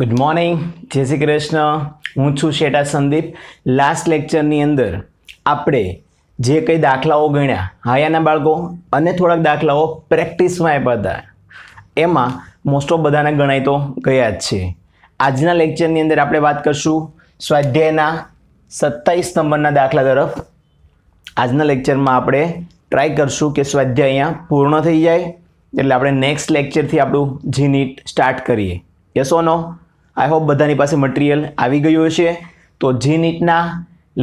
Good morning, જય શ્રી કૃષ્ણ. હું છું શેઠા સંદીપ. લાસ્ટ લેક્ચરની અંદર આપણે જે કંઈ દાખલાઓ ગણ્યા હાયાના બાળકો અને થોડાક દાખલાઓ પ્રેક્ટિસમાં આપ્યા હતા, એમાં મોસ્ટ ઓફ બધાને ગણાય તો ગયા જ છે. આજના લેક્ચરની અંદર આપણે વાત કરશું સ્વાધ્યાયના 27 નંબરના દાખલા તરફ. આજના લેક્ચરમાં આપણે ટ્રાય કરશું કે સ્વાધ્યાય અહીંયા પૂર્ણ થઈ જાય, એટલે આપણે નેક્સ્ટ લેક્ચરથી આપણું જીનીટ સ્ટાર્ટ કરીએ. Yes or no? I hope બધાની પાસે મટીરિયલ આવી ગયું હશે. તો જીનીટના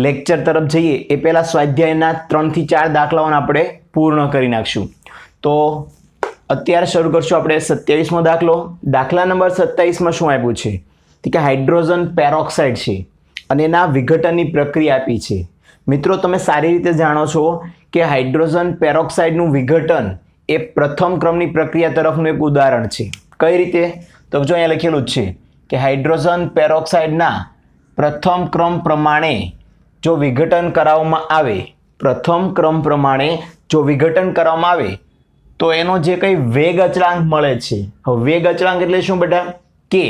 લેક્ચર તરફ જઈએ એ પહેલાં સ્વાધ્યાયના 3 થી 4 દાખલાઓને આપણે પૂર્ણ કરી નાખશું. તો અત્યારે શરૂ કરશું આપણે 27મો દાખલો. દાખલા નંબર 27માં શું આપ્યું છે કે હાઇડ્રોજન પેરોક્સાઇડ છે અને એના વિઘટનની પ્રક્રિયા આપી છે. મિત્રો, તમે સારી રીતે જાણો છો કે હાઇડ્રોજન પેરોક્સાઇડનું વિઘટન એ પ્રથમ ક્રમની પ્રક્રિયા તરફનું એક ઉદાહરણ છે. કઈ રીતે? તો જો અહીંયા લખેલું જ છે કે હાઇડ્રોજન પેરોક્સાઇડના પ્રથમ ક્રમ પ્રમાણે જો વિઘટન કરાવવામાં આવે, પ્રથમ ક્રમ પ્રમાણે જો વિઘટન કરવામાં આવે તો એનો જે કંઈ વેગ અચળાંક મળે છે. હવે વેગ અચળાંક એટલે શું બેટા? કે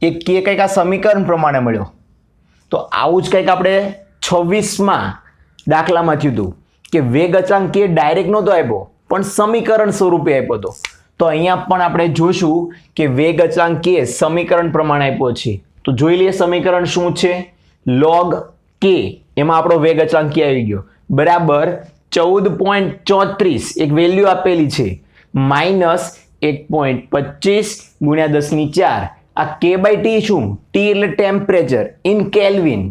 એ કે કંઈક આ સમીકરણ પ્રમાણે મળ્યો. તો આવું જ કંઈક આપણે 26માં દાખલામાં થયું હતું કે વેગ અચળાંક કે ડાયરેક્ટ નહોતો આપ્યો પણ સમીકરણ સ્વરૂપે આપ્યો હતો. તો અહીંયા પણ આપણે જોશું કે વેગ અચળાંક કે સમીકરણ પ્રમાણે આપ્યો છે. તો જોઈ લઈએ સમીકરણ શું છે. log k, એમાં આપણો વેગ અચળાંક કે આવી ગયો, બરાબર 14.34 એક વેલ્યુ આપેલી છે, માઇનસ 1.25 ગુણ્યા 10⁴. આ k/t શું? t એટલે ટેમ્પરેચર ઇન કેલ્વિન,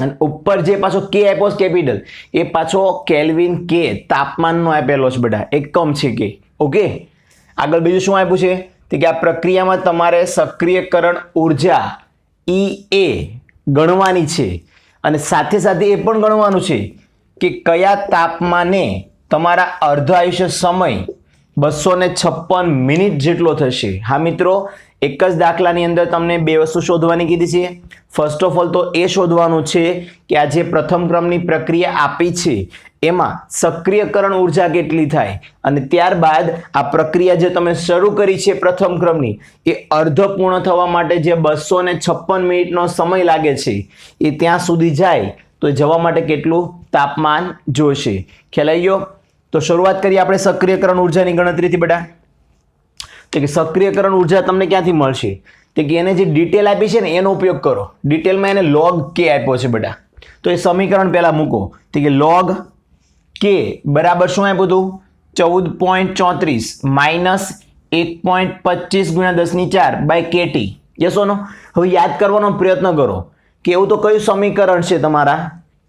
અને ઉપર જે પાછો કે આપ્યો છે કેપિટલ, એ પાછો કેલ્વિન કે તાપમાનનો આપેલો છે બેટા, એકમ છે કે. ઓકે, આગળ બીજું શું આપ્યું છે કે આ પ્રક્રિયામાં તમારે સક્રિયકરણ ઉર્જા EA ગણવાની છે, અને સાથે સાથે એ પણ ગણવાનું છે કે કયા તાપમાને તમારા અર્ધ આયુષ્ય સમય 256 મિનિટ જેટલો થશે. હા મિત્રો, એક જ દાખલાની અંદર તમને બે વસ્તુ શોધવાની કીધી છે. ફર્સ્ટ ઓફ ઓલ તો એ શોધવાનું છે કે આ જે પ્રથમ ક્રમની પ્રક્રિયા આપી છે એમાં સક્રિયકરણ ઉર્જા કેટલી થાય, અને ત્યારબાદ આ પ્રક્રિયા જે તમે શરૂ કરી છે પ્રથમ ક્રમની, એ અર્ધ પૂર્ણ થવા માટે જે 256 મિનિટનો સમય લાગે છે એ ત્યાં સુધી જાય તો જવા માટે કેટલું તાપમાન જોશે. ખ્યાલ આવી ગયો? તો શરૂઆત કરીએ આપણે સક્રિયકરણ ઉર્જાની ગણતરીથી બેટા. તો કે સક્રિયકરણ ઉર્જા તમને ક્યાંથી મળશે? તો કે એને જે ડિટેલ આપી છે ને એનો ઉપયોગ કરો. ડિટેલમાં એને log k આપ્યો છે બેટા. તો એ સમીકરણ પહેલા મૂકો. તો કે log k બરાબર શું આપ્યું હતું? 14.34 માઇનસ 1.25 ગુણ્યા 10⁴ kT. યસ ઓર નો? હવે યાદ કરવાનો પ્રયત્ન કરો કે એવું તો કયું સમીકરણ છે તમારા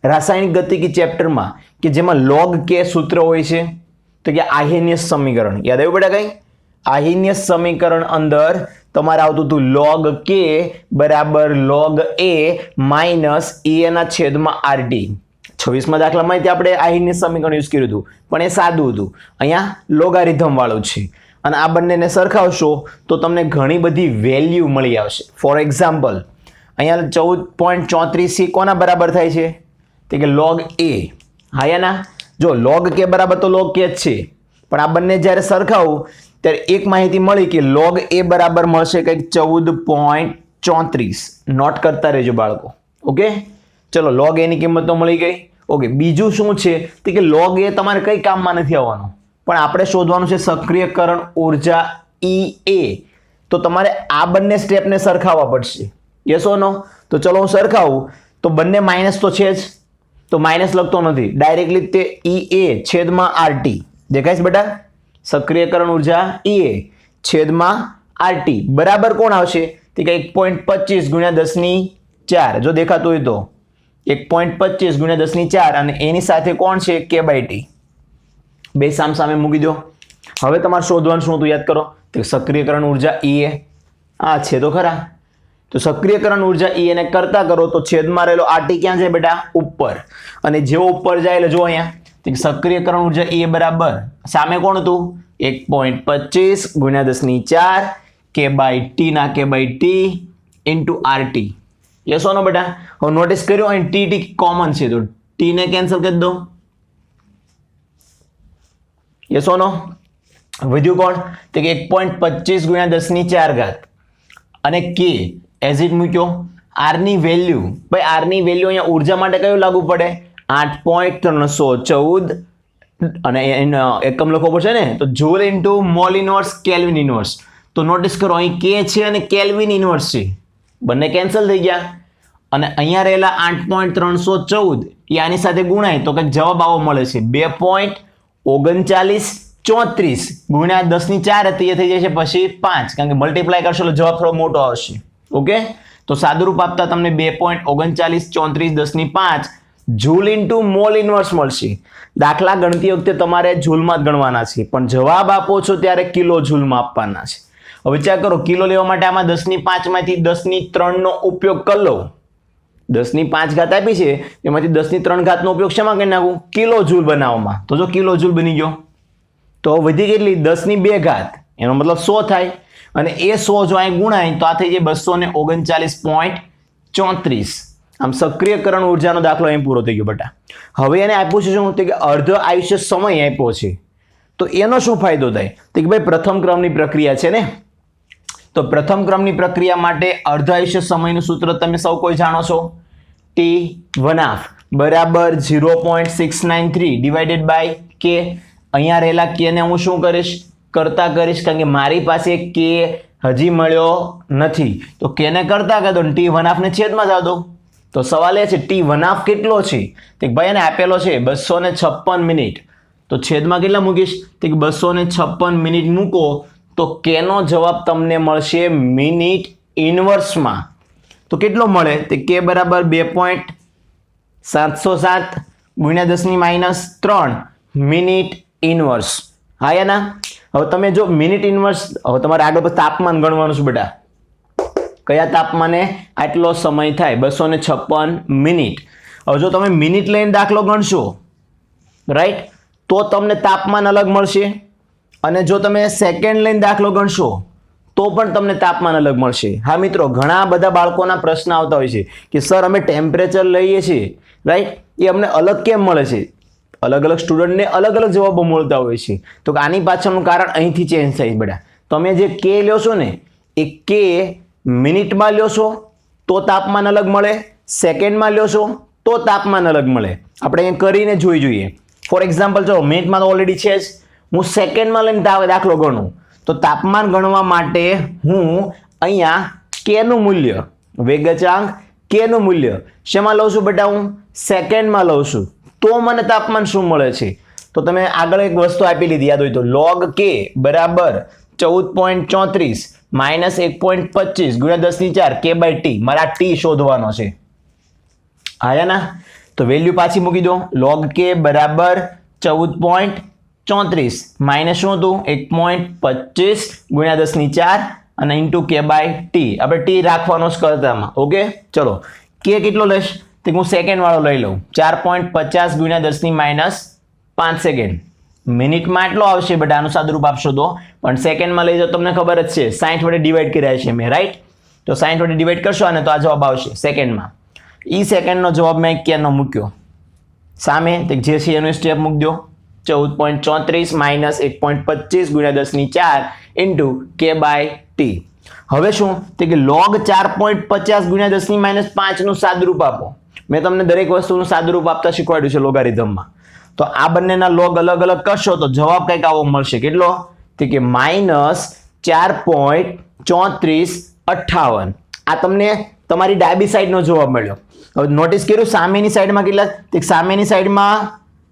રાસાયણિક ગતિકી ચેપ્ટરમાં કે જેમાં log k સૂત્ર હોય છે? તો કે આહિન્યસ સમીકરણ. યાદ આવ્યું બેટા? કઈ આહિન્યસ સમીકરણ અંદર તમારે આવતું હતું log k બરાબર log a માઇનસ EA/RT. 26મા દાખલામાં આપણે આહિન્યસ સમીકરણ યુઝ કર્યું હતું, પણ એ સાદું હતું. અહીંયા લોગારિધમ વાળું છે, અને આ બંનેને સરખાવશો તો તમને ઘણી બધી વેલ્યુ મળી આવશે. ફોર એક્ઝામ્પલ, અહીંયા 14.34 કોના બરાબર થાય છે? તો કે log a. હા યા ના? જો log k બરાબર તો log k જ છે, પણ આ બંને જ્યારે સરખાવું ત્યારે એક માહિતી મળી કે log a બરાબર મળશે કંઈક 14.34. નોટ કરતા રહેજો બાળકો. ઓકે, ચલો log a ની કિંમત તો મળી ગઈ. ઓકે, બીજું શું છે તો કે log a તમારે કઈ કામમાં નથી આવવાનું, પણ આપણે શોધવાનું છે સક્રિયકરણ ઉર્જા EA. તો તમારે આ બંને સ્ટેપને સરખાવવા પડશે. યસ ઓર નો? તો ચલો હું સરખાવું. તો બંને માઇનસ તો છે જ, તો માઇનસ લખતો નથી, ડાયરેક્ટલી તે EA/RT દેખાય છે બેટા? સક્રિયકરણ ઉર્જા EA છેદમાં RT બરાબર કોણ આવશે? તો કે 1.25 ગુણ્યા 10⁴. જો દેખાતું હોય તો 1.25 ગુણ્યા 10⁴, અને એની સાથે કોણ છે? k/t. બે સામે મૂકી દો. હવે તમારે શોધવાનું શું હતું? યાદ કરો. તો સક્રિયકરણ ઉર્જા EA આ છે તો ખરા. તો સક્રિયકરણ ઉર્જા EA ને કરતા કરો તો છેદમાં રહેલો RT ક્યાં જાય બેટા? ઉપર. અને જેવો ઉપર જાય એટલે જો અહીંયા સક્રિયકરણ ઉર્જા EA બરાબર સામે કોણ હતું? 1.25 ગુણ્યા 10⁴ k/t ના k/t into RT. Yes or no બેટા? હવે નોટિસ કર્યો અહીં ટી કોમન છે, તો ટી ને કેન્સલ કરી દો. યસ ઓર નો? વધ્યું કોણ? તો કે 1.25 ગુણ્યા 10⁴. અને કે એઝ ઇટ મૂક્યો. આર ની વેલ્યુ, ભાઈ આર ની વેલ્યુ અહીંયા ઉર્જા માટે કયું લાગુ પડે? 8.314 અને એકમ લખવો પડશે ને, તો joule into mall inverse kelvin inverse. તો નોટિસ કરો અહીં કે છે અને કેલ્વિન ઇનવર્સ છે, બંને કેન્સલ થઈ ગયા. અને અહીંયા રહેલા 8.314 એ આની સાથે ગુણાય તો કંઈક જવાબ આવો મળે છે 2.3934 ગુણ્યા 10⁴ હતી, એ થઈ જાય છે પછી 5, કારણ કે મલ્ટીપ્લાય કરશો એટલે જવાબ થોડો મોટો આવશે. ઓકે, તો સાદુરૂપ આપતા તમને 2.3934 10⁵ જૂલ ઇન્ટુ મોલ ઇનવર્સ મળશે. દાખલા ગણતી વખતે તમારે જૂલમાં જ ગણવાના છે, પણ જવાબ આપો છો ત્યારે કિલો જૂલમાં આપવાના છે. હવે વિચાર કરો, કિલો લેવા માટે આમાં 10⁵ માંથી 10⁵ નો ઉપયોગ કરી લો. 10⁵ આપી છે એમાંથી 10⁵ નો ઉપયોગ શેમાં કરી નાખું? કિલો જૂલ બનાવવામાં. તો જો કિલો જૂલ બની ગયો, તો વધી કેટલી? 10⁵, એનો મતલબ 100 થાય. અને એ 100 જો અહીં ગુણાય તો આ થઈ જાય 239.34. આમ સક્રિયકરણ ઉર્જાનો દાખલો અહીં પૂરો થઈ ગયો બેટા. હવે એને આપ્યું છે શું? કે અર્ધ આયુષ્ય સમય આપ્યો છે, તો એનો શું ફાયદો થાય? તો કે ભાઈ પ્રથમ ક્રમની પ્રક્રિયા છે ને, તો પ્રથમ ક્રમની પ્રક્રિયા માટે અર્ધ આયુષ્ય સમયનું સૂત્ર તમે સૌ કોઈ જાણો છો, T1/2 બરાબર 0.693 ડિવાઇડેડ બાય કે. અહીંયા રહેલા કે ને હું શું કરીશ? કરતા કરીશ, કારણ કે મારી પાસે કે હજી મળ્યો નથી, તો કે ને કરતા કરી દો, T1/2 ને છેદમાં જ દો. તો સવાલ એ છે T1/2 કેટલો છે? તો ભાઈ એને આપેલો છે 256 મિનિટ, તો છેદમાં કેટલા મૂકીશ? તો 256 મિનિટ મૂકો તો કે નો જવાબ તમને મળશે મિનિટ ઇનવર્સમાં. તો કેટલો મળે? તો કે બરાબર 2.707 ગુણ્યા 10⁻³ મિનિટ ઇનવર્સ. હા યાના? હવે તમે જો મિનિટ ઇનવર્સ, હવે તમારે આગળ પછી તાપમાન ગણવાનું છે બેટા. કયા તાપમાને આટલો સમય થાય? 256 મિનિટ. હવે જો તમે મિનિટ લઈને દાખલો ગણશો, રાઈટ, તો તમને તાપમાન અલગ મળશે. અને જો તમે સેકન્ડ લઈને દાખલો ગણશો તો પણ તમને તાપમાન અલગ મળશે. હા મિત્રો, ઘણા બધા બાળકોના પ્રશ્ન આવતા હોય છે કે સર અમે ટેમ્પરેચર લઈએ છીએ, રાઈટ, એ અમને અલગ કેમ મળે છે? અલગ અલગ સ્ટુડન્ટને અલગ અલગ જવાબો મળતા હોય છે. તો આની પાછળનું કારણ અહીંથી ચેન્જ થાય બેટા. તમે જે કે લ્યો છો ને, એ કે મિનિટમાં લ્યો છો તો તાપમાન અલગ મળે, સેકન્ડમાં લ્યો છો તો તાપમાન અલગ મળે. આપણે અહીંયા કરીને જોઈ જોઈએ. ફોર એક્ઝામ્પલ, ચલો મિનિટમાં તો ઓલરેડી છે જ, હું સેકન્ડમાં લઈને દાખલો ગણું તો તાપમાન ગણવા માટે હું અહીંયા કે નું મૂલ્ય, વેગચાંક કે નું મૂલ્ય શેમાં લઉં છું બેટા? હું સેકન્ડમાં લઉં છું. તો મને તાપમાન શું મળે છે? તો તમે આગળ એક વસ્તુ આપી લીધી, યાદ હોય તો, log k બરાબર 14.34 માઇનસ 1.25 ગુણ્યા 10⁴ k/t. મારા t શોધવાનો છે. આયા ના? તો વેલ્યુ પાછી મૂકી દો. log k બરાબર 14.34 માઇનસ શું હતું? 1.25 ગુણ્યા 10⁴ અને ઇન્ટુ k/t. આપણે t રાખવાનો જ કરતામાં. ઓકે, ચલો k કેટલો લેશ? તો હું સેકન્ડ વાળો લઈ લઉં. 4.50 ગુણ્યા 10⁵ સેકન્ડ. મિનિટમાં એટલો આવશે બેટા, આનું સાદુરૂપ આપશો તો, પણ સેકન્ડમાં લઈ જાઓ તમને ખબર જ છે 60 વડે ડિવાઈડ કર્યા છે મેં, રાઈટ? તો 60 વડે ડિવાઈડ કરશો અને તો આ જવાબ આવશે સેકન્ડમાં. ઈ સેકન્ડનો જવાબ મેં કેનો મૂક્યો સામે, જે છે એનો સ્ટેપ મૂકી દો. 14.34 માઇનસ 1.25 ગુણ્યા 10⁴ ઇન્ટુ k/t. હવે શું? તો કે log 4.50 ગુણ્યા 10⁻5 નું સાદુરૂપ આપો. મેં તમને દરેક વસ્તુનું સાદુરૂપ આપતા શીખવાડ્યું છે લોગારિધમમાં. તો આ બંનેના લોગ અલગ અલગ કરશો તો જવાબ કંઈક આવો મળશે. કેટલો? તો કે -4.3458. આ તમને તમારી ડાબી સાઈડનો જવાબ મળ્યો. હવે નોટિસ કર્યું સામેની સાઈડમાં કેટલા? તો સામેની સાઈડમાં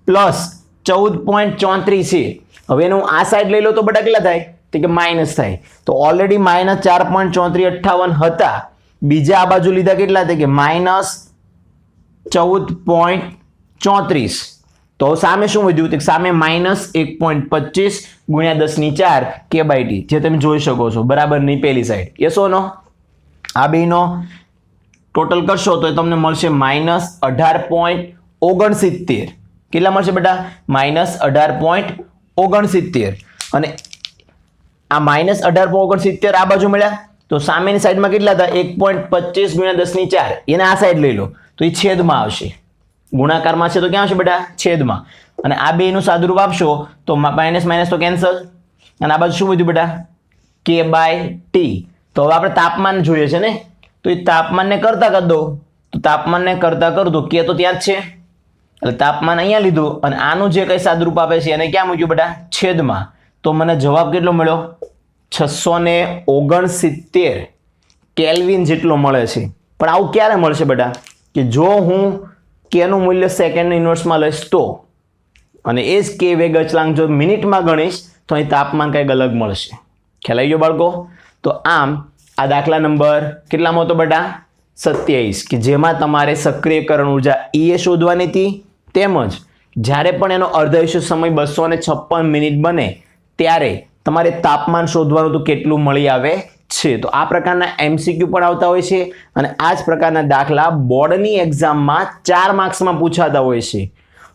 +14.34 છે. હવે એનું આ સાઈડ લઈ લો તો બેટા કેટલા થાય? તો કે માઇનસ થાય. તો ઓલરેડી -4.3458 હતા, બીજા આ બાજુ લીધા કેટલા? તો કે -14.34. તો સામે શું વધ્યું? તો સામે -1.25 ગુણ્યા 10⁴ k/t, જે તમે જોઈ શકો છો બરાબરની પેલી સાઈડ. યસ ઓર નો? આ બેનો ટોટલ કરશો તો તમને મળશે -18.69. કેટલા મળશે બેટા? -18.69. અને આ -18.69 આ બાજુ મળ્યા, તો સામેની સાઈડમાં કેટલા હતા? 1.25 ગુણ્યા 10⁴. એને આ સાઈડ લઈ લો તો એ છેદમાં આવશે. ગુણાકારમાં છે તો ક્યાં આવશે બેટા? છેદમાં. અને આ બેનું સાદુરૂપ આપશો તો માઇનસ માઇનસ તો કેન્સલ. અને આ બાજુ શું વધ્યું બેટા? k/t. તો હવે આપણે તાપમાન જોઈએ છે ને, તો એ તાપમાનને કરતા કરી દો, તો તાપમાનને કરતા કરી દો, કે તો ત્યાં જ છે એટલે તાપમાન અહીંયા લીધું અને આનું જે કંઈ સાદુરૂપ આપે છે એને ક્યાં મૂક્યું બેટા? છેદમાં. તો મને જવાબ કેટલો મળ્યો? 669 કેલ્વિન જેટલો મળે છે. પણ આવું ક્યારે મળશે બેટા? કે જો હું કેનું મૂલ્ય સેકન્ડ ઇન્વર્સમાં લઈશ તો, અને એ જ કે વેગ અચળાંક જો મિનિટમાં ગણીશ તો અહીં તાપમાન કંઈક અલગ મળશે. ખ્યાલ આવી ગયો બાળકો? તો આમ આ દાખલા નંબર કેટલામાં હતો બેટા? 27, કે જેમાં તમારે સક્રિયકરણ ઉર્જા એ શોધવાની હતી, તેમજ જ્યારે પણ એનો અર્ધાયુષ્ય સમય 256 મિનિટ બને ત્યારે તમારે તાપમાન શોધવાનું તો કેટલું મળી આવે છે. તો આ પ્રકારના એમસીક્યુ પણ આવતા હોય છે અને આ જ પ્રકારના દાખલા બોર્ડની એક્ઝામમાં 4 માર્ક્સમાં પૂછાતા હોય છે.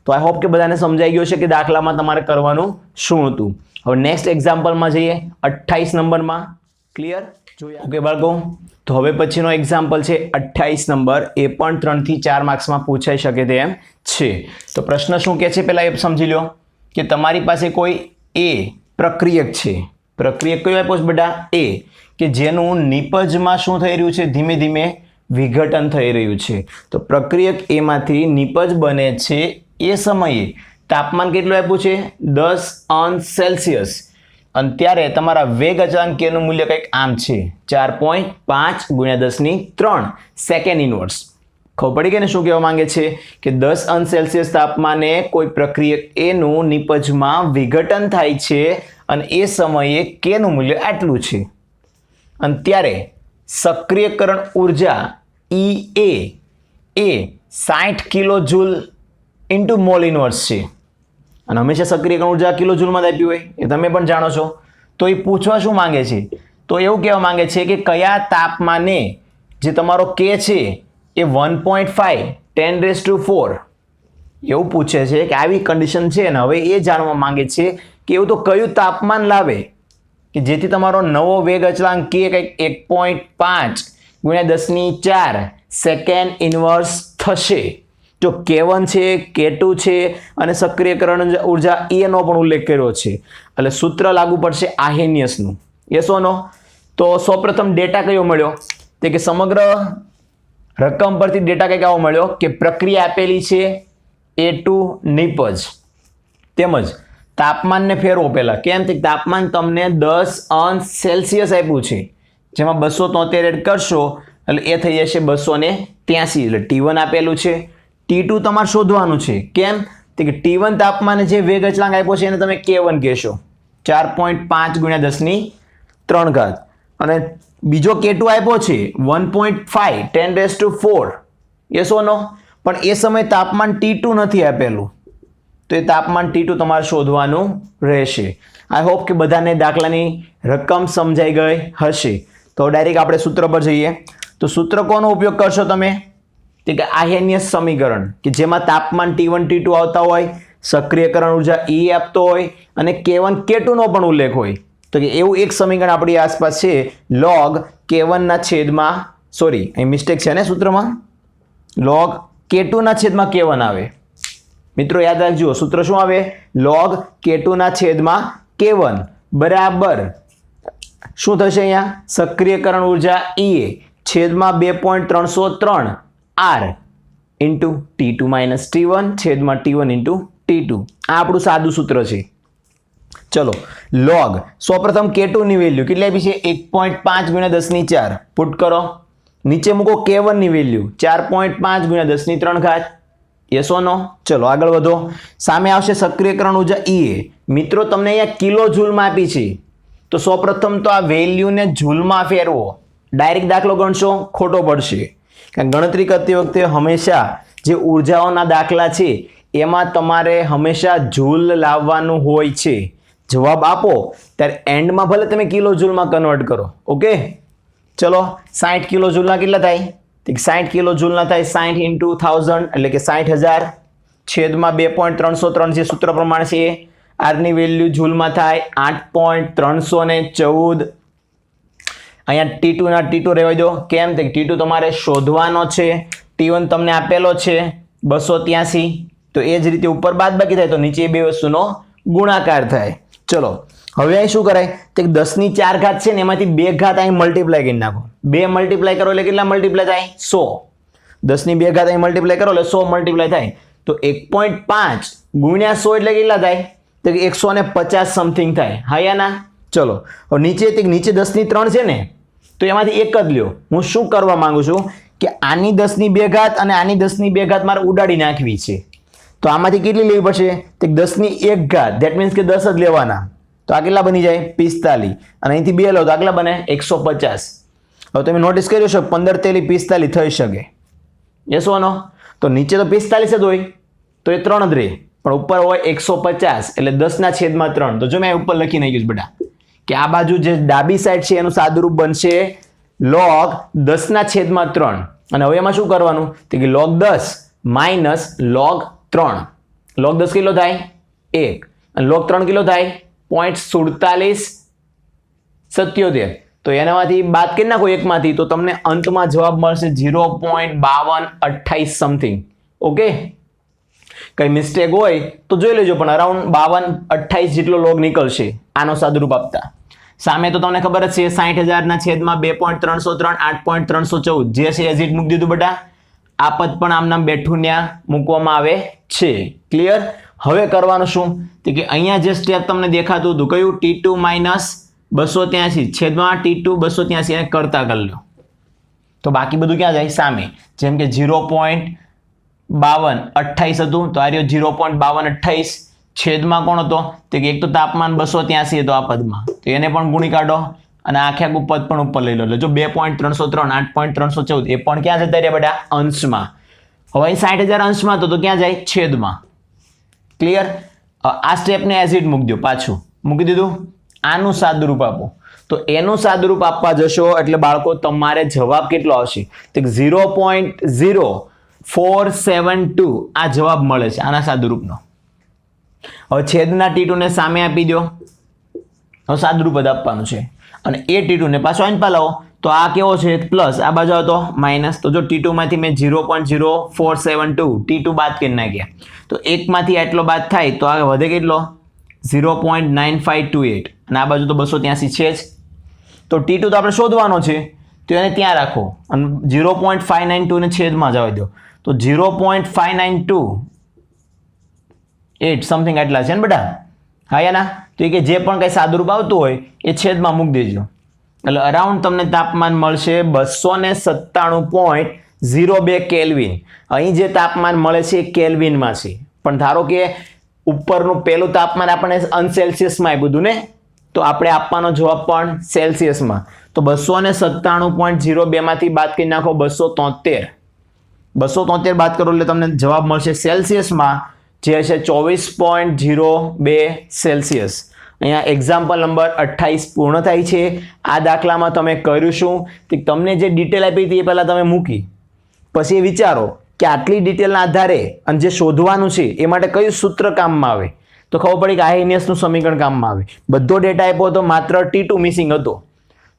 તો આઈ હોપ કે બધાને સમજાઈ ગયો છે કે દાખલામાં તમારે કરવાનું શું હતું. હવે નેક્સ્ટ એક્ઝામ્પલમાં જઈએ 28 નંબરમાં. ક્લિયર? જોઈએ ઓકે બાળકો. તો હવે પછીનો એક્ઝામ્પલ છે 28 નંબર. એ પણ 3 થી 4 માર્ક્સમાં પૂછાઈ શકે તેમ છે. તો પ્રશ્ન શું કહે છે પહેલા એ સમજી લો કે તમારી પાસે કોઈ એ પ્રક્રિયક છે. પ્રક્રિયક કયો આપ્યો છે બેટા? એ, કે જેનું નિપજમાં શું થઈ રહ્યું છે? ધીમે ધીમે વિઘટન થઈ રહ્યું છે. તો પ્રક્રિયક એમાંથી નિપજ બને છે એ સમયે તાપમાન કેટલું આપ્યું છે? 10°C. અને ત્યારે તમારા વેગ અચળાંક કેનું મૂલ્ય કંઈક આમ છે 4.5 × 10³ સેકન્ડ ઇનવર્સ. ખબર પડી ગઈ ને શું કહેવા માંગે છે? કે 10°C તાપમાને કોઈ પ્રક્રિયક એનું નિપજમાં વિઘટન થાય છે અને એ સમયે કેનું મૂલ્ય આટલું છે. અને ત્યારે સક્રિયકરણ ઉર્જા EA એ 60 કિલોજૂલ ઇન્ટુ મોલ ઇનવર્સ છે. અને હંમેશા સક્રિયકરણ ઉર્જા કિલોજૂલમાં જ આપી હોય એ તમે પણ જાણો છો. તો એ પૂછવા શું માંગે છે? તો એવું કહેવા માંગે છે કે કયા તાપમાને જે તમારો કે છે એ 1.5 10⁴ એવું પૂછે છે કે આવી કન્ડિશન છે ને હવે એ જાણવા માંગે છે કે એવું તો કયું તાપમાન લાવે કે જેથી તમારો નવો વેગ અચળાંક કે કંઈક 1.5 × 10⁴ સેકન્ડ ઇનવર્સ થશે. જો K1 છે, K2 છે અને સક્રિયકરણ ઉર્જા E નો પણ ઉલ્લેખ કર્યો છે એટલે સૂત્ર લાગુ પડશે આર્હેનિયસનું. યસ ઓર નો? તો સૌપ્રથમ ડેટા કયો મળ્યો? તે કે સમગ્ર રકમ પરથી ડેટા કંઈક આવો મળ્યો કે પ્રક્રિયા આપેલી છે A2 નિપજ, તેમજ તાપમાનને ફેરવો પહેલા. કેમ? કે તાપમાન તમને 10°C આપ્યું છે, જેમાં 273 એડ કરશો એટલે એ થઈ જશે 283. એટલે T1 આપેલું છે. T2 તમારે શોધવાનું છે. કેમ? કે T1 તાપમાને જે વેગ અચળાંક આપ્યો છે એને તમે K1 કહેશો 4.5 × 10³ અને બીજો K2 આપ્યો છે 1.5 10⁴. યસ ઓર નો? પણ એ સમયે તાપમાન T2 નથી આપેલું, તો એ તાપમાન T2 તમારે શોધવાનું રહેશે. આઈ હોપ કે બધાને દાખલાની રકમ સમજાઈ ગઈ હશે. તો ડાયરેક્ટ આપણે સૂત્ર પર જઈએ. તો સૂત્ર કોનો ઉપયોગ કરશો તમે? તે કે આર્હેનિયસ સમીકરણ, કે જેમાં તાપમાન T1 T2 આવતા હોય, સક્રિયકરણ ઉર્જા E આપતો હોય અને K1 K2 નો પણ ઉલ્લેખ હોય. તો કે એવું એક સમીકરણ આપણી આસપાસ છે log K1 ના છેદમાં, સોરી અહીં મિસ્ટેક છે ને સૂત્રમાં, log K2 ના છેદમાં K1 આવે. મિત્રો યાદ રાખજો સૂત્ર શું આવે? log K2 ના છેદમાં K1 બરાબર શું થશે? અહીંયા સક્રિયકરણ ઉર્જા E છેદમાં 2.303 R ઇન્ટુ T2 - T1 છેદમાં T1 ઇન્ટુ T2. આ આપણું સાદું સૂત્ર છે. ચલો log સૌપ્રથમ K2 ની વેલ્યુ કેટલી આપી છે? 1.5 × 10⁴. પુટ કરો. નીચે મૂકો K1 ની વેલ્યુ 4.5 × 10⁻. યસ ઓર નો? ચલો આગળ વધો. સામે આવશે સક્રિયકરણ ઉર્જા E. મિત્રો તમને અહીંયા કિલોજૂલમાં આપી છે, તો સૌપ્રથમ તો આ વેલ્યુને જૂલમાં ફેરવો. ડાયરેક્ટ દાખલો ગણશો ખોટો પડશે. કારણ ગણતરી કરતી વખતે હંમેશા જે ઉર્જાઓના દાખલા છે એમાં તમારે હંમેશા જૂલ લાવવાનું હોય છે. જવાબ આપો ત્યારે એન્ડમાં ભલે તમે કિલોજૂલમાં કન્વર્ટ કરો. ઓકે ચલો 60 કિલોજૂલના કેટલા થાય? 60 કિલોજૂલના થાય 60 × 1000 એટલે કે 60,000 છેદમાં 2.303 જે સૂત્ર પ્રમાણે છે. R ની વેલ્યુ જૂલમાં થાય 8.314. અહીંયા T2 ના T2 રહેવા દો. કેમ? કે T2 તમારે શોધવાનો છે. T1 તમને આપેલો છે 283. તો એ જ રીતે ઉપર બાદબાકી થાય તો નીચે બે વસ્તુનો ગુણાકાર થાય. ચલો હવે અહીં શું કરાય તો 10 ની 4 ઘાત છે ને એમાંથી 2 ઘાત અહીં મલ્ટીપ્લાય કરી નાખો. 2 મલ્ટીપ્લાય કરો એટલે કેટલા મલ્ટીપ્લાય થાય? 100. 10 ની 2 ઘાત અહીં મલ્ટીપ્લાય કરો એટલે 100 મલ્ટીપ્લાય થાય. તો 1.5 ગુણ્યા 100 એટલે કેટલા થાય? તો 150 સમથિંગ થાય. હા યા ના? ચલો હવે નીચે 10 ની 3 છે ને તો એમાંથી એક જ લ્યો. હું શું કરવા માંગુ છું કે આની 10 ની 2 ઘાત અને આની 10 ની 2 ઘાત મારે ઉડાડી નાખવી છે. તો આમાંથી કેટલી લેવી પડશે? તો 10 ની 1 ઘાત, ધેટ મીન્સ કે 10 જ લેવાના. તો આ કેટલા બની જાય? 45. અને અહીંથી 2 લો તો આગલા બને 150. હવે તમે નોટિસ કર્યો છો 15 તેલી 45 થઈ શકે. યસ ઓ નો? તો નીચે તો 45 જ હોય તો એ 3 જ રહે, પણ ઉપર હોય 150 એટલે 10/3. તો જો મેં ઉપર લખી નાખ્યું છે બેટા કે આ બાજુ જે ડાબી સાઈડ છે એનું સાદુરૂપ બનશે log 10/3. અને હવે એમાં શું કરવાનું તો કે log 10 માઇનસ log 3. log 10 કેટલો થાય? 1. અને log 3 કેટલો થાય? 0.4777. તો એનામાંથી બાદ કરી નાખો એકમાંથી તો તમને અંતમાં જવાબ મળશે 0.5228 સમથિંગ. ઓકે, કઈ મિસ્ટેક હોય તો જોઈ લેજો, પણ અરાઉન્ડ 5228 જેટલો લોગ નીકળશે આનો સાદુરૂપ આપતા. સામે તો તમને ખબર જ છે 60,000/2.303 8.314 જે છે એઝ ઇટ મૂકી દીધું બેટા. આ પદ પણ આમ નામ બેઠું ત્યાં મૂકવામાં આવે છે. ક્લિયર? હવે કરવાનું શું તો કે અહીંયા જે સ્ટેપ તમને દેખાતું હતું કયું? T2 માઇનસ 283 છેદમાં T2 283 એને કરતા કરી લો. તો બાકી બધું ક્યાં જાય? સામે. જેમ કે 0.5228 હતું તો આ રહ્યો 0.5228 છેદમાં કોણ હતો તો કે એક તો તાપમાન 283 હતો આ પદમાં, તો એને પણ ગુણી કાઢો અને આખે આખું પદ પણ ઉપર લઈ લો. એટલે જો 2.303 8.314 એ પણ ક્યાં જતા રહ્યા બેટા? અંશમાં. હવે અહીં 60,000 અંશમાં તો ક્યાં જાય? છેદમાં. ક્લિયર? આ સ્ટેપને એઝ ઇટ મૂકી દો, પાછું મૂકી દીધું. આનું સાદુરૂપ આપો તો એનું સાદુરૂપ આપવા જશો એટલે બાળકો તમારે જવાબ કેટલો આવશે તો 0.0472 આ જવાબ મળે છે આના સાદુરૂપનો. હવે છેદના T2 ને સામે આપી દો. હવે સાદુરૂપ જ આપવાનું છે અને એ T2 ને પાછો અહીં પાલાવો તો આ કેવો છે? પ્લસ. આ બાજુ હતો માઇનસ. તો જો T2 માંથી મેં 0.0472 T2 બાદ કરી નાખ્યા તો એકમાંથી આટલો બાદ થાય તો આ વધે કેટલો? 0.9528. અને આ બાજુ તો 283 છે જ. તો T2 તો આપણે શોધવાનો છે તો એને ત્યાં રાખો અને 0.592 ને છેદમાં જવા દો તો 0.5928 સમથિંગ આટલા છે ને બેટા? હા યા ના? તો એ કે જે પણ કંઈ સાદુરૂપ આવતું હોય એ છેદમાં મૂકી દેજો એટલે અરાઉન્ડ તમને તાપમાન મળશે 297.02 કેલ્વિન. અહીં જે તાપમાન મળે છે એ કેલ્વિનમાં છે, પણ ધારો કે ઉપરનું પહેલું તાપમાન આપણે અનસેલ્સિયસમાં આપ્યું હતું ને તો આપણે આપવાનો જવાબ પણ સેલ્સિયસમાં. તો 297.02 માંથી બાદ કરી નાખો 273. 273 બાદ કરો એટલે તમને જવાબ મળશે સેલ્સિયસમાં જે છે 24.02 સેલ્સિયસ. અહીંયા એક્ઝામ્પલ નંબર 28 પૂર્ણ થાય છે. આ દાખલામાં તમે કર્યું શું કે તમને જે ડિટેલ આપી હતી એ પહેલાં તમે મૂકી, પછી એ વિચારો કે આટલી ડિટેલના આધારે અને જે શોધવાનું છે એ માટે કયું સૂત્ર કામમાં આવે. તો ખબર પડી કે આઈએનએસનું સમીકરણ કામમાં આવે. બધો ડેટા આપ્યો તો માત્ર T2 મિસિંગ હતો.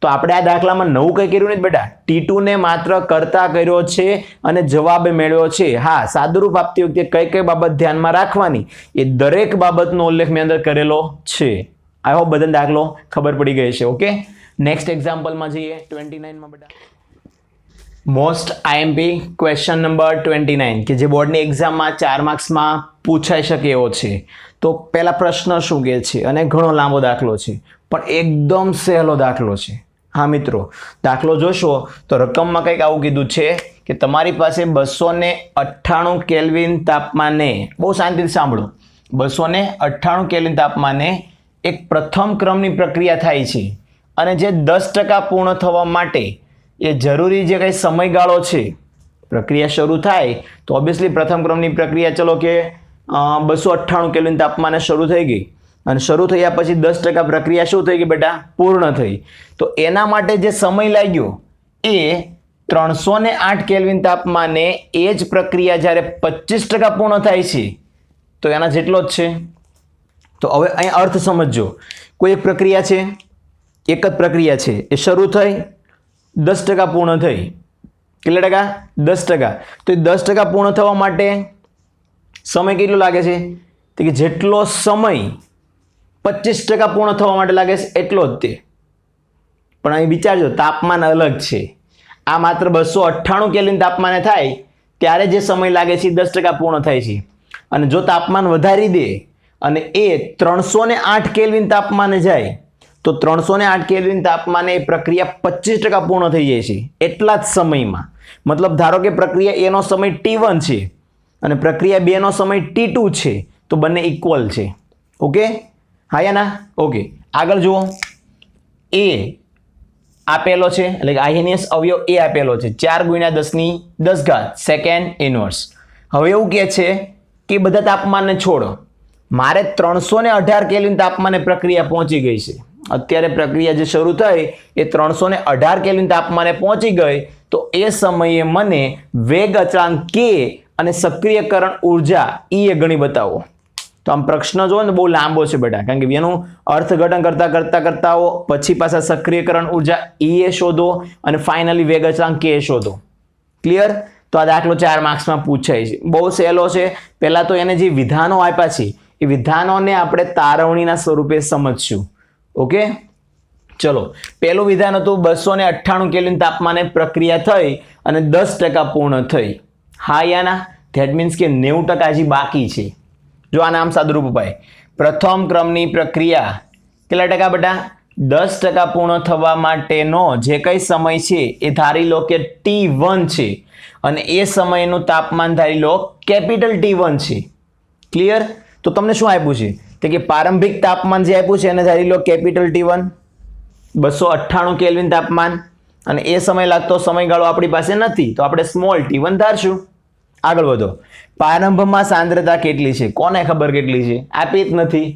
તો આપણે આ દાખલામાં નવું કંઈ કર્યું નથી બેટા, T2 ને માત્ર કરતા કર્યો છે અને જવાબ મેળવ્યો છે. હા, સાદુરૂપ આપતી વખતે કઈ કઈ બાબત ધ્યાનમાં રાખવાની એ દરેક બાબતનો ઉલ્લેખ મેં અંદર કરેલો છે. આઈ હોપ બધાને દાખલો ખબર પડી ગઈ છે. ઓકે, નેક્સ્ટ એક્ઝામ્પલમાં જઈએ 29માં બેટા. મોસ્ટ આઈએમપી ક્વેશ્ચન નંબર 29 કે જે બોર્ડની એક્ઝામમાં 4 માર્ક્સમાં પૂછાઈ શકે એવો છે. તો પહેલા પ્રશ્ન શું કહે છે, અને ઘણો લાંબો દાખલો છે પણ એકદમ સહેલો દાખલો છે. હા મિત્રો, દાખલો જોશો તો રકમમાં કંઈક આવું કીધું છે કે તમારી પાસે 298 કેલ્વિન તાપમાને, બહુ શાંતિથી સાંભળો, 298 કેલ્વિન તાપમાને એક પ્રથમ ક્રમની પ્રક્રિયા થાય છે અને જે 10% પૂર્ણ થવા માટે એ જરૂરી જે કંઈ સમયગાળો છે, પ્રક્રિયા શરૂ થાય તો ઓબ્વિયસલી પ્રથમ ક્રમની પ્રક્રિયા ચલો કે 298 કેલ્વિન તાપમાને શરૂ થઈ ગઈ અને શરૂ થયા પછી 10% પ્રક્રિયા શું થઈ ગઈ બેટા? પૂર્ણ થઈ. તો એના માટે જે સમય લાગ્યો એ 308 કેલ્વિન તાપમાને એ જ પ્રક્રિયા જ્યારે 25% પૂર્ણ થાય છે તો એના જેટલો જ છે. તો હવે અહીં અર્થ સમજજો. કોઈ એક પ્રક્રિયા છે, એક જ પ્રક્રિયા છે, એ શરૂ થઈ 10% પૂર્ણ થઈ. કેટલા ટકા? 10%. તો એ 10% પૂર્ણ થવા માટે સમય કેટલો લાગે છે? તો કે જેટલો સમય 25% પૂર્ણ થવા માટે લાગે છે એટલો જ તે. પણ અહીં વિચારજો તાપમાન અલગ છે. આ માત્ર 298 કેલ્વિન તાપમાને થાય ત્યારે જે સમય લાગે છે 10% પૂર્ણ થાય છે. અને જો તાપમાન વધારી દે અને એ 308 કેલ્વિન તાપમાને જાય તો 308 કેલ્વિન તાપમાને એ પ્રક્રિયા 25% પૂર્ણ થઈ જાય છે એટલા જ સમયમાં. મતલબ ધારો કે પ્રક્રિયા A નો સમય T1 છે અને પ્રક્રિયા B નો સમય T2 છે તો બંને ઇક્વલ છે. ઓકે, હા યા ના? ઓકે, આગળ જુઓ. A આપેલો છે એટલે કે આયનિયસ અવયવ A આપેલો છે 4 × 10⁻10 સેકન્ડ ઇનવર્સ. હવે એવું કહે છે કે બધા તાપમાનને છોડો, મારે 318 કેલ્વિન તાપમાને પ્રક્રિયા પહોંચી ગઈ છે. અત્યારે પ્રક્રિયા જે શરૂ થઈ એ 318 કેલ્વિન તાપમાને પહોંચી ગઈ તો એ સમયે મને વેગ અચળાંક K અને સક્રિયકરણ ઉર્જા E એ ગણી બતાવો. તો આમ પ્રશ્ન જો ને બહુ લાંબો છે બેટા, કારણ કે એનું અર્થઘટન કરતા પછી પાછા સક્રિયકરણ ઉર્જા E એ શોધો અને ફાઇનલી વેગ અચળાંક K શોધો. ક્લિયર? તો આ દાખલો 4 માર્ક્સમાં પૂછાય છે. બહુ સહેલો છે. પહેલા તો એને જે વિધાનો આપ્યા છે એ વિધાનોને આપણે તારવણીના સ્વરૂપે સમજશું. ઓકે, ચલો. પહેલું વિધાન હતું 298 કેલ્વિન તાપમાને પ્રક્રિયા થઈ અને 10% પૂર્ણ થઈ. હા યા ના? ધેટ મીન્સ કે 90% હજી બાકી છે. જો આ નામ સાદુરૂપ અપાય, પ્રથમ ક્રમની પ્રક્રિયા કેટલા ટકા બેટા? 10% પૂર્ણ થવા માટેનો જે કઈ સમય છે એ ધારી લો કે T1 છે અને એ સમયનું તાપમાન ધારી લો કેપિટલ T1 છે. ક્લિયર? તો તમને શું આપ્યું છે? તો કે પ્રારંભિક તાપમાન જે આપ્યું છે એને ધારી લો કેપિટલ T1, 298 કેલ્વિન તાપમાન, અને એ સમય લાગતો સમયગાળો આપણી પાસે નથી તો આપણે સ્મોલ T1 ધારશું. આગળ વધો. પ્રારંભમાં સાંદ્રતા કેટલી છે? કોને ખબર કેટલી છે? આપી જ નથી.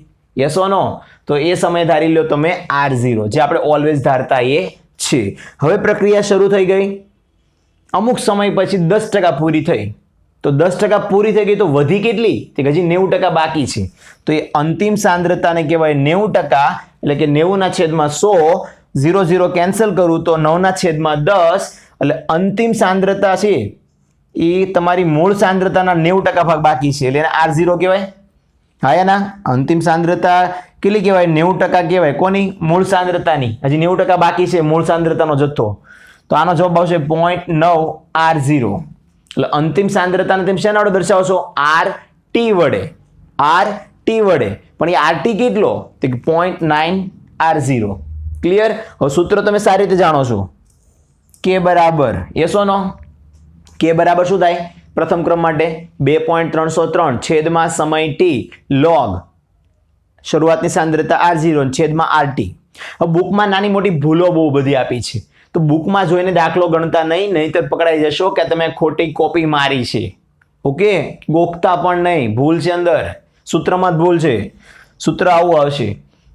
યસ ઓર નો? તો એ સમય ધારી લો તમે R0, જે આપણે ઓલવેઝ ધારતા એ છે. હવે પ્રક્રિયા શરૂ થઈ ગઈ, અમુક સમય પછી 10% પૂરી થઈ. તો 10% પૂરી થઈ ગઈ તો વધી કેટલી? તે હજી 90% બાકી છે. તો એ અંતિમ સાંદ્રતાને કહેવાય 90%, એટલે કે 90/100. 0 કેન્સલ કરું તો 9/10, એટલે અંતિમ સાંદ્રતા છે એ તમારી મૂળ સાંદ્રતાના 90% ભાગ બાકી છે એટલે એને R0 કહેવાય. હા યા ના? અંતિમ સાંદ્રતા કેટલી કહેવાય? 90% કહેવાય. કોની? મૂળ સાંદ્રતાની. હજી 90% બાકી છે મૂળ સાંદ્રતાનો જથ્થો. તો આનો જવાબ આવશે 0.9 R0. એટલે અંતિમ સાંદ્રતાને તમે શેના વડે દર્શાવશો? RT વડે. RT વડે. પણ એ RT કેટલો? તો 0.9 R0. ક્લિયર? હવે સૂત્ર તમે સારી રીતે જાણો છો. K બરાબર, યસ ઓર નો? K બરાબર શું થાય? પ્રથમ ક્રમ માટે 2.303 છેદમાં સમય T log શરૂઆતની સાંદ્રતા R0 છેદમાં RT. હવે બુકમાં નાની મોટી ભૂલો બહુ બધી આપી છે તો બુકમાં જોઈને દાખલો ગણતા નહીં તો પકડાઈ જશો કે તમે ખોટી કોપી મારી છે. ઓકે, ગોખતા પણ નહીં, ભૂલ છે અંદર, સૂત્રમાં જ ભૂલ છે. સૂત્ર આવું આવશે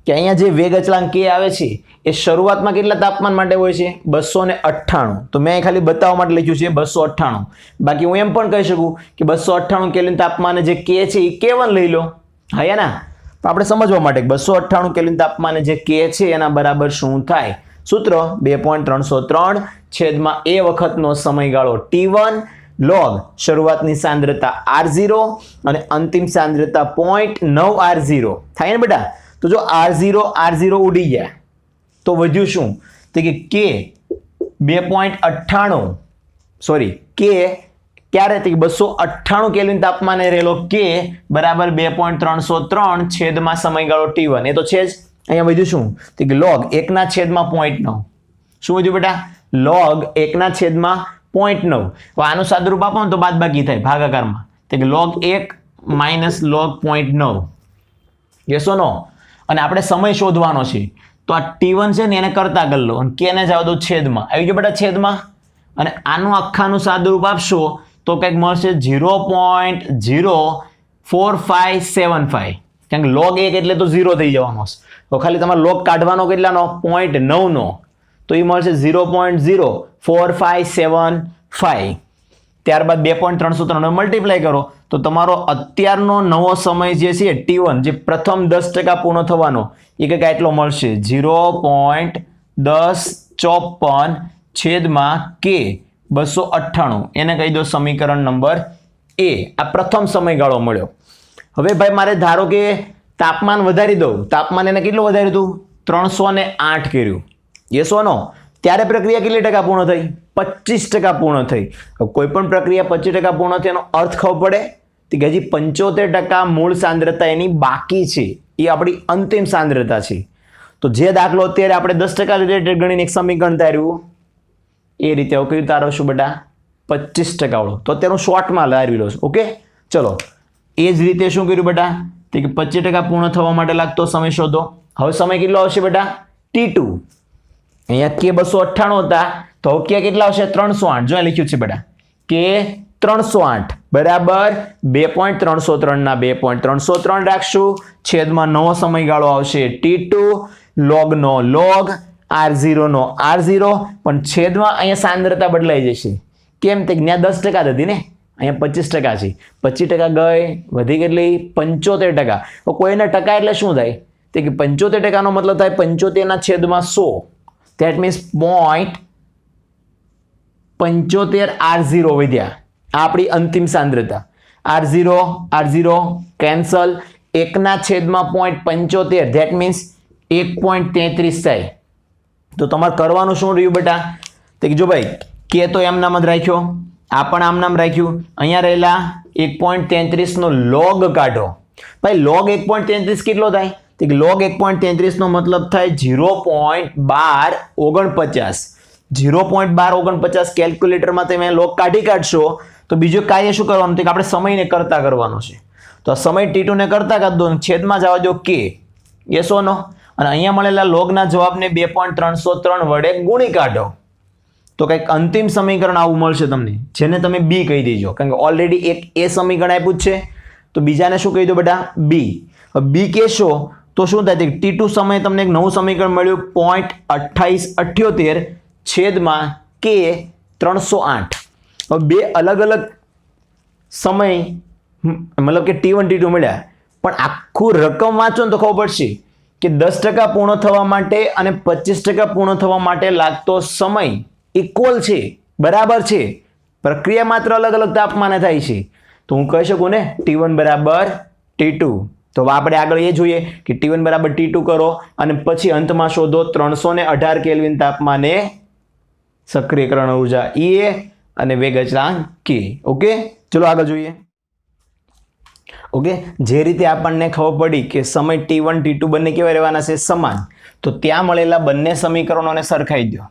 કે અહીંયા જે વેગ અચળાંક K આવે છે એ શરૂઆતમાં કેટલા તાપમાન માટે હોય છે? 298. તો મેં ખાલી બતાવવા માટે લખ્યું છે 298. બાકી હું એમ પણ કહી શકું કે 298 કેલ્વિન તાપમાને જે K છે એ K1 લઈ લો. હા યા ના? આપણે સમજવા માટે 298 કેલ્વિન તાપમાને જે K છે એના બરાબર શું થાય? સૂત્ર 2.303 છેદમાં એ વખતનો સમયગાળો T1 log શરૂઆતની સાંદ્રતા R0 અને અંતિમ સાંદ્રતા 0.9 R0 થાય ને બેટા? તો જો R0 ઉડી ગયા તો વધ્યું શું? તો કે K 2.98 સોરી K ક્યારે? 298 કેલ્વિન તાપમાને રહેલો K બરાબર 2.303 છેદમાં સમયગાળો T1. એ તો છે જ. અહીંયા વધ્યું શું? તો કે log 1/0.9. શું વધ્યું બેટા? log 1/0.9. હવે આનું સાદુરૂપ આપો ને તો બાદબાકી થાય ભાગાકારમાં. તો કે log 1 - log 0.9. યસ ઓર નો? અને આપણે સમય શોધવાનો છે તો આ T1 છે ને એને કરતા કરી લો અને K ને જાવ દો છેદમાં. આવી ગયો બેટા છેદમાં. અને આનું આખાનું સાદુરૂપ આપશો તો કંઈક મળશે 0.04575. કારણ કે log 1 એટલે તો 0 થઈ જવાનો છે. તો ખાલી તમારે log કાઢવાનો કેટલાનો? 0.9 નો. તો એ મળશે 0.04575. ત્યારબાદ 2.303 મલ્ટીપ્લાય કરો તો તમારો અત્યારનો નવો સમય જે છે T1 જે પ્રથમ 10% પૂર્ણ થવાનો એ કંઈક આટલો મળશે 0.1054 છેદમાં K 298. એને કહી દો સમીકરણ નંબર A. આ પ્રથમ સમયગાળો મળ્યો. હવે ભાઈ મારે ધારો કે તાપમાન વધારી દઉં, તાપમાન એને કેટલું વધાર્યું હતું? 308 કર્યું. યસ ઓર નો? ત્યારે પ્રક્રિયા કેટલી ટકા પૂર્ણ થઈ? 25% પૂર્ણ થઈ. કોઈ પણ પ્રક્રિયા 25% પૂર્ણ થઈ એનો અર્થ ખબર પડે કે હજી 75% મૂળ સાંદ્રતા એની બાકી છે. એ આપણી અંતિમ સાંદ્રતા છે. તો જે દાખલો અત્યારે આપણે 10% રિલેટેડ ગણીને એક સમીકરણ તાર્યું એ રીતે હવે કયું તારવશું બેટા? 25% વાળું. તો અત્યારે હું શોર્ટમાં લાવી લઉં છું. ઓકે, ચલો એ જ રીતે શું કર્યું બેટા? તો કે 25% પૂર્ણ થવા માટે લાગતો સમય શોધો. હવે સમય કેટલો આવશે બેટા? T2. અહીંયા કે 298 હતા તો હવે કે કેટલા આવશે? 308. જો લખ્યું છે બેટા કે 308 બરાબર 2.303 ના 2.303 રાખશું. છેદમાં નવો સમયગાળો આવશે T2, log નો log, R0 નો R0, પણ છેદમાં અહીંયા સાંદ્રતા બદલાઈ જશે. કેમ? તે ત્યાં 10% હતી ને, અહીંયા 25% છે. 25% ગઈ, વધી કેટલી? 75%. તો કોઈને ટકા એટલે શું થાય? તે કે 75% નો મતલબ થાય 75 ના છેદમાં 100. ધેટ મીન્સ 0.75 R0 વધ્યા. આ આપણી અંતિમ સાંદ્રતા. R0 કેન્સલ, 1 ના છેદમાં 0.75 ધેટ મીન્સ 1.33 થાય. તો તમારે કરવાનું શું રહ્યું બેટા? તો જો ભાઈ કે તો એમ નામ જ રાખ્યો, આ પણ આમ નામ રાખ્યું. અહીંયા રહેલા 1.33 નો log કાઢો. ભાઈ log 1.33 કેટલો થાય? તો log 1.33 નો મતલબ થાય 0.1249. 0.1249 કેલ્ક્યુલેટરમાં તમે log કાઢી કાઢશો તો બીજું કાર્ય શું કરવાનું? તો આપણે સમયને કરતા કરવાનો છે. તો સમય T2 ને કરતા કરી દો, છેદમાં જવા દો કે. યસ ઓર નો? અને અહીંયા મળેલા લોગના જવાબને 2.303 વડે ગુણી કાઢો તો કંઈક અંતિમ સમીકરણ આવું મળશે તમને, જેને તમે બી કહી દેજો. કારણ કે ઓલરેડી એક એ સમીકરણ આપ્યું જ છે તો બીજાને શું કહી દો બેટા? બી. બી કહેશો તો શું થાય? T2 સમયે તમને એક નવું સમીકરણ મળ્યું 0.2878 છેદમાં કે 308. હવે બે અલગ અલગ સમય મતલબ કે T1 T2 મળ્યા, પણ આખું રકમ વાંચો ને તો ખબર પડશે કે 10% પૂર્ણ થવા માટે અને 25% પૂર્ણ થવા માટે લાગતો સમય ઇક્વલ છે, બરાબર છે. પ્રક્રિયા માત્ર અલગ અલગ તાપમાને થાય છે. તો હું કહી શકું ને T1 બરાબર T2. તો આપણે આગળ એ જોઈએ કે T1 બરાબર T2 કરો અને પછી અંતમાં શોધો 318 કેલ્વિન તાપમાને સક્રિયકરણ ઉર્જા E અને વેગ અચળાંક K. ઓકે, ચલો આગળ જોઈએ. ઓકે, જે રીતે આપણને ખબર પડી કે સમય T1 T2 બંને કેવા રહેવાના છે? સમાન. તો ત્યાં મળેલા બંને સમીકરણોને સરખાઈ દો.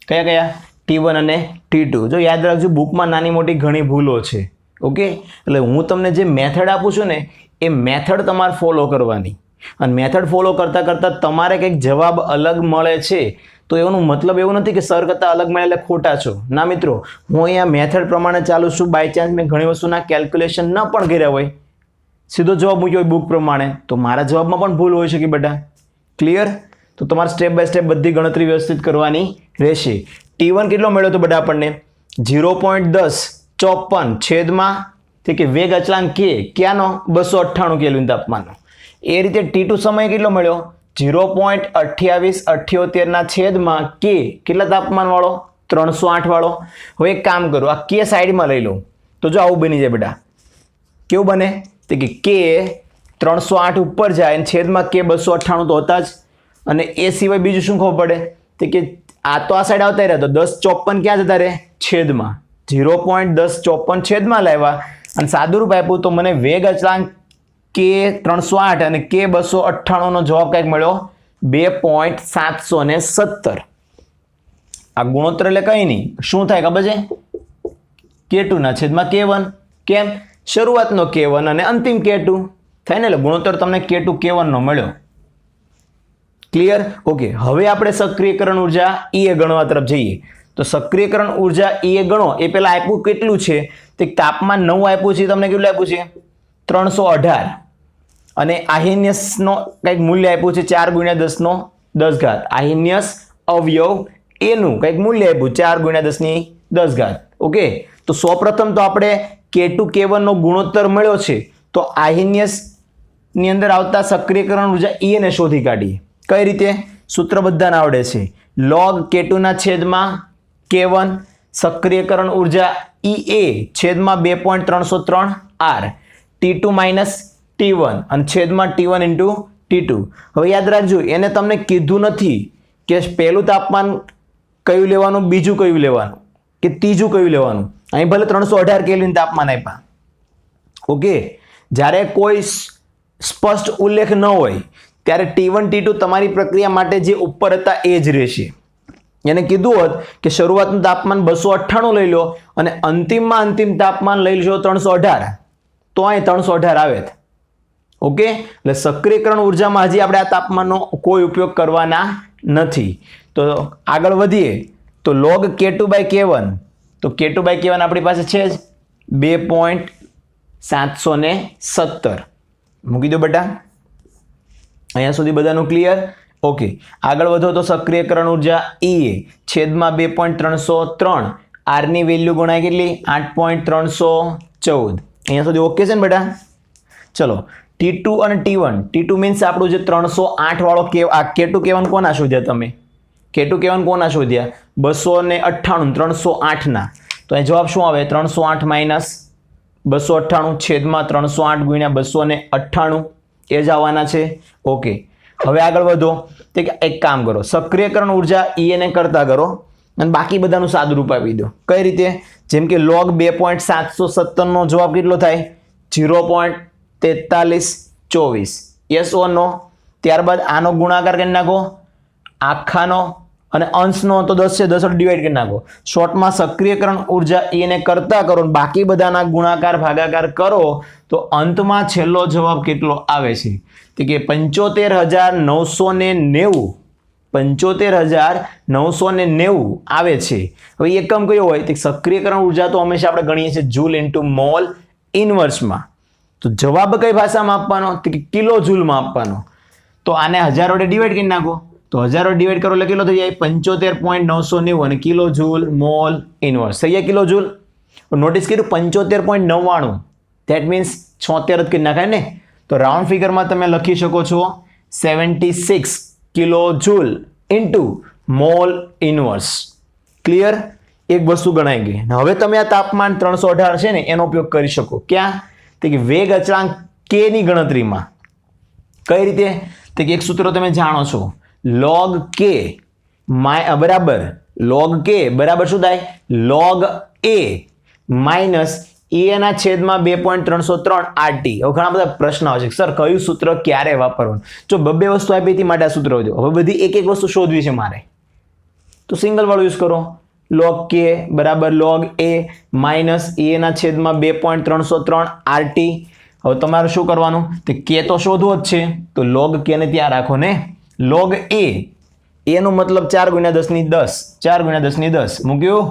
કયા કયા? T1 અને T2. જો યાદ રાખજો, બુકમાં નાની મોટી ઘણી ભૂલો છે. ઓકે, એટલે હું તમને જે મેથડ આપું છું ને એ મેથડ તમારે ફોલો કરવાની, અને મેથડ ફોલો કરતાં કરતાં તમારે કંઈક જવાબ અલગ મળે છે તો એનો મતલબ એવું નથી કે સર કરતાં અલગ મળે એટલે ખોટા છો. ના મિત્રો, હું અહીંયા મેથડ પ્રમાણે ચાલુ છું. બાય ચાન્સ મેં ઘણી વસ્તુના કેલ્ક્યુલેશન ન પણ કર્યા હોય, સીધો જવાબ મૂક્યો હોય બુક પ્રમાણે, તો મારા જવાબમાં પણ ભૂલ હોઈ શકે બેટા. ક્લિયર? તો તમારે સ્ટેપ બાય સ્ટેપ બધી ગણતરી વ્યવસ્થિત કરવાની રહેશે. T1 કેટલો મળ્યો તો બેટા આપણને? 0.1054 છેદમાં તે કે વેગ અચળાંક કે ક્યાંનો? 298 કેલ્વિન તાપમાનનો. એ રીતે T2 સમય કેટલો મળ્યો? 0.2878 ના છેદમાં કે કેટલા તાપમાન વાળો? 308 વાળો. હવે એક કામ કરો, આ કે સાઈડમાં લઈ લો તો જો આવું બની જાય બેટા. કેવું બને? તો કે 308 ઉપર જાય અને છેદમાં કે 298 તો હતા જ. અને એ સિવાય બીજું શું ખબર પડે? તો કે આ તો આ સાઈડ આવતા રહ્યા તો 1054 ક્યાં જતા રહે? છેદમાં. 0.1054 છેદમાં લાવ્યા અને સાદુરૂપ આપ્યું તો મને વેગ અચળાંક કે 308 અને કે 298 નો જવાબ કંઈક મળ્યો 2.717. આ ગુણોત્તર એટલે કંઈ નહીં, શું થાય ખબર છે? K2 ના છેદમાં K1. કેમ? શરૂઆતનો K1 અને અંતિમ K2 થાય ને, એટલે ગુણોત્તર તમને K2 K1 નો મળ્યો. ક્લિયર? ઓકે, હવે આપણે સક્રિયકરણ ઉર્જા E ગણવા તરફ જઈએ. તો સક્રિયકરણ ઉર્જા E ગણો એ પહેલા આપ્યું કેટલું છે? તે તાપમાન 9 આપ્યું છે. તમને કેટલું આપ્યું છે? 318. અને આહિન્યસનો કંઈક મૂલ્ય આપ્યું છે 4 × 10 આહિન્યસ અવયવ એનું કંઈક મૂલ્ય આપ્યું 4 × 10 ઓકે, તો સૌપ્રથમ તો આપણે K2 K1 નો ગુણોત્તર મળ્યો છે તો આહિન્યસ ની અંદર આવતા સક્રિયકરણ ઉર્જા E ને શોધી કાઢીએ. કઈ રીતે? સૂત્ર બધાને આવડે છે. log K2 ના છેદમાં K1 સક્રિયકરણ ઉર્જા EA છેદમાં 2.303 R T2 - T1 અને છેદમાં T1 ઇન્ટુ T2. હવે યાદ રાખજો, એને તમને કીધું નથી કે પહેલું તાપમાન કયું લેવાનું, બીજું કયું લેવાનું કે ત્રીજું કયું લેવાનું. અહીં ભલે 318 કેલ્વિન તાપમાન આપ્યા. ઓકે, જ્યારે કોઈ સ્પષ્ટ ઉલ્લેખ ન હોય ત્યારે T1 T2 તમારી પ્રક્રિયા માટે જે ઉપર હતા એ જ રહેશે. એને કીધું હોત કે શરૂઆતનું તાપમાન 298 લઈ લો અને અંતિમ તાપમાન લઈ લેજો 318, તો અહીં 318 આવે. ઓકે, એટલે સક્રિયકરણ ઉર્જામાં હજી આપણે આ તાપમાનનો કોઈ ઉપયોગ કરવાના નથી. તો આગળ વધીએ તો log K2/K1, તો K2/K1 આપણી પાસે છે જ 2.717. મૂકી દો બેટા, અહીંયા સુધી બધાનું ક્લિયર. ઓકે, આગળ વધો તો સક્રિયકરણ ઉર્જા EA છેદમાં 2.303, R ની વેલ્યુ ગણાય કેટલી 8.314. અહીંયા સુધી ઓકે છે ને બેટા? ચલો T2 અને T1. T2 મીન્સ આપણું જે 308 વાળો K2/K1 કોના શોધ્યા તમે? K2/K1 કોના શોધ્યા? 298 308 ના. તો અહીં જવાબ શું આવે? 308 માઇનસ 298 છેદમાં 308 ગુણ્યા 298 એ જ આવવાના છે. ઓકે, હવે આગળ વધો. તે એક કામ કરો, સક્રિયકરણ ઉર્જા EA ને કરતા કરો અને બાકી બધાનું સાદું રૂપ આપી દો. કઈ રીતે? જેમ કે log 2.717 નો જવાબ કેટલો થાય? 0.4324. યસ ઓર નો? ત્યારબાદ આનો ગુણાકાર કરી નાખો, આખાનો અને અંશનો તો 10 છે, 10 ડિવાઈડ કરી નાખો. શોર્ટમાં સક્રિયકરણ ઉર્જા EA ને કરતા કરો, બાકી બધાના ગુણાકાર ભાગાકાર કરો તો અંતમાં છેલ્લો જવાબ કેટલો આવે છે? તો કે 75,990. 75,990 આવે છે. હવે એકમ કયો હોય? તો સક્રિયકરણ ઉર્જા તો હંમેશા આપણે ગણીએ છીએ જૂલ ઇન્ટુ મોલ ઇનવર્સમાં. તો જવાબ કઈ ભાષામાં આપવાનો? તો કે કિલો જૂલમાં આપવાનો. તો આને 1000 વડે ડિવાઈડ કરી નાખો, તો 1000 વડે ડિવાઈડ કરો એટલે કેટલો થઈ જાય? 75.990 અને કિલો જૂલ મોલ ઇનવર્સ થઈ જાય કિલો જૂલ. નોટિસ કર્યું 75.99, ધેટ મીન્સ 76 જ કરી નાખાય ને. તો રાઉન્ડ ફિગરમાં તમે લખી શકો છો 76 kilo joule into mall inverse. Clear? એક વસ્તુ ગણાઈ ગઈ. હવે તમે આ તાપમાન 318 છે ને એનો ઉપયોગ કરી શકો. ક્યાં? તો કે વેગ અચળાંક K ની ગણતરીમાં. કઈ રીતે? તો કે એક સૂત્ર તમે જાણો છો, log K બરાબર log K બરાબર શું થાય? log A માઇનસ EA ના છેદમાં 2.303 RT. હવે ઘણા બધા પ્રશ્ન આવશે, સર કયું સૂત્ર ક્યારે વાપરવાનું? જો બે વસ્તુ આપી હતી માટે આ સૂત્ર વધ્યો. હવે બધી એક એક વસ્તુ શોધવી છે મારે, તો સિંગલ વાળું યુઝ કરો. log K બરાબર log A માઇનસ EA ના છેદમાં 2.303 RT. હવે તમારે શું કરવાનું? તો K તો શોધવો જ છે, તો log K ને ત્યાં રાખો ને. log A નો મતલબ 4 × 10 ની 10, 4 × 10 ની 10 મૂક્યું.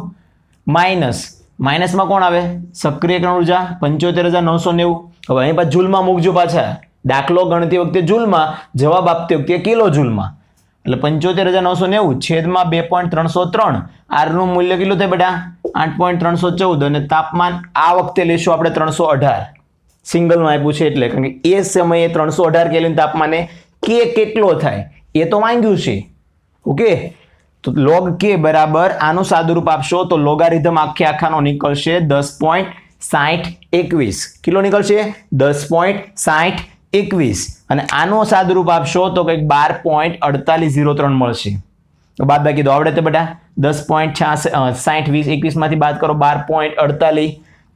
માઇનસમાં કોણ આવે? સક્રિયકરણ ઉર્જા 75,990. હવે અહીં પાછા જૂલમાં મૂકજો. પાછા દાખલો ગણતી વખતે જૂલમાં, જવાબ આપતી વખતે કિલો જૂલમાં. એટલે 75,990 છેદમાં 2.303. R નું મૂલ્ય કેટલું થાય બેટા? 8.314. અને તાપમાન આ વખતે લેશું આપણે 318. સિંગલમાં આપ્યું છે એટલે, કારણ કે એ સમયે 318 કેલ્વિન તાપમાને K કેટલો થાય એ તો માંગ્યું છે. ઓકે, તો log K બરાબર આનું સાદું રૂપ આપશો તો લોગારિધમ આખાનો નીકળશે 10.6021. કિલો નીકળશે 10.6021. અને આનું સાદું રૂપ આપશો તો કંઈક 12.4803 મળશે. તો બાદ બાકી તો આવડે તે બેટા 10.6021 માંથી બાદ કરો 12.48.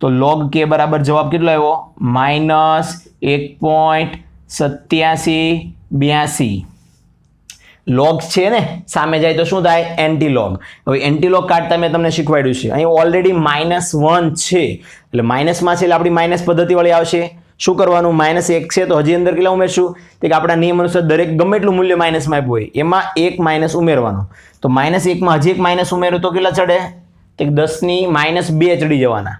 તો log K બરાબર જવાબ કેટલો આવ્યો? -1.8782. log છે ને સામે જાય તો શું થાય? એન્ટીલોગ. હવે એન્ટીલોગ કાઢતા મેં તમને શીખવાડ્યું છે. અહીં ઓલરેડી -1 છે એટલે માઇનસમાં છે એટલે આપણી માઇનસ પદ્ધતિ વાળી આવશે. શું કરવાનું? -1 છે તો હજી અંદર કેટલા ઉમેરશું? તો કે આપણા નિયમ અનુસાર દરેક ગમે એટલું મૂલ્ય માઇનસમાં આપ્યું હોય એમાં એક માઇનસ ઉમેરવાનું. તો -1 માં હજી એક માઇનસ ઉમેરો તો કેટલા ચડે? તો 10 ની -2 ચડી જવાના.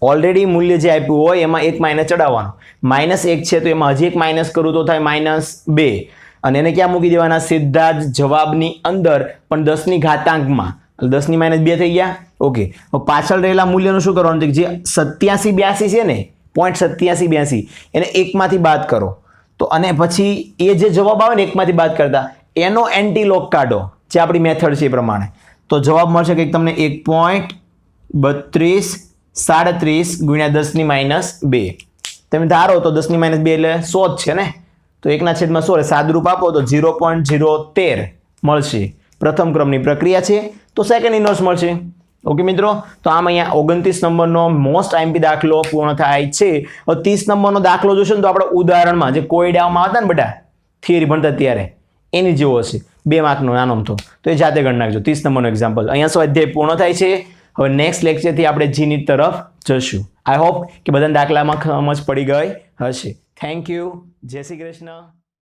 ઓલરેડી મૂલ્ય જે આપ્યું હોય એમાં એક માઇનસ ચડાવવાનું. -1 છે તો એમાં હજી એક માઇનસ કરું તો થાય -2. અને એને ક્યાં મૂકી દેવાના? સીધા જ જવાબની અંદર, પણ 10 ની ઘાતાંકમાં. 10 ની -2 થઈ ગયા. ઓકે, હવે પાછળ રહેલા મૂલ્યનું શું કરવાનું? જે 8782 છે ને 0.8782 એને 1 માંથી બાદ કરો. તો અને પછી એ જે જવાબ આવે ને 1 માંથી બાદ કરતા એનો એન્ટીલોગ કાઢો, જે આપણી મેથડ છે એ પ્રમાણે. તો જવાબ મળશે કંઈક તમને 1.3237 × 10 ની -2. તમે ધારો તો 10 ની -2 એટલે 100 જ છે ને, તો 1/100 સાદુરૂપ આપો તો 0.013 મળશે. પ્રથમ ક્રમની પ્રક્રિયા છે તો સેકન્ડ ઇનવર્સ મળશે. ઓકે મિત્રો, તો આમ અહીંયા 29 નંબરનો મોસ્ટ આઈએમપી દાખલો પૂર્ણ થાય છે. હવે 30 નંબરનો દાખલો જોશો ને તો આપણે ઉદાહરણમાં જે કોયડામાં આવતા ને બેટા થિયરી ભણતા ત્યારે એની જેવો હશે, 2 માર્કનો નાનો અમથો, તો એ જાતે ગણી નાખજો. 30 નંબરનો એક્ઝામ્પલ. અહીંયા સ્વાધ્યાય પૂર્ણ થાય છે. હવે નેક્સ્ટ લેક્ચરથી આપણે જીનીટ તરફ જશું. આઈ હોપ કે બધાને દાખલામાં સમજ પડી ગઈ હશે. Thank you. જય શ્રી કૃષ્ણ.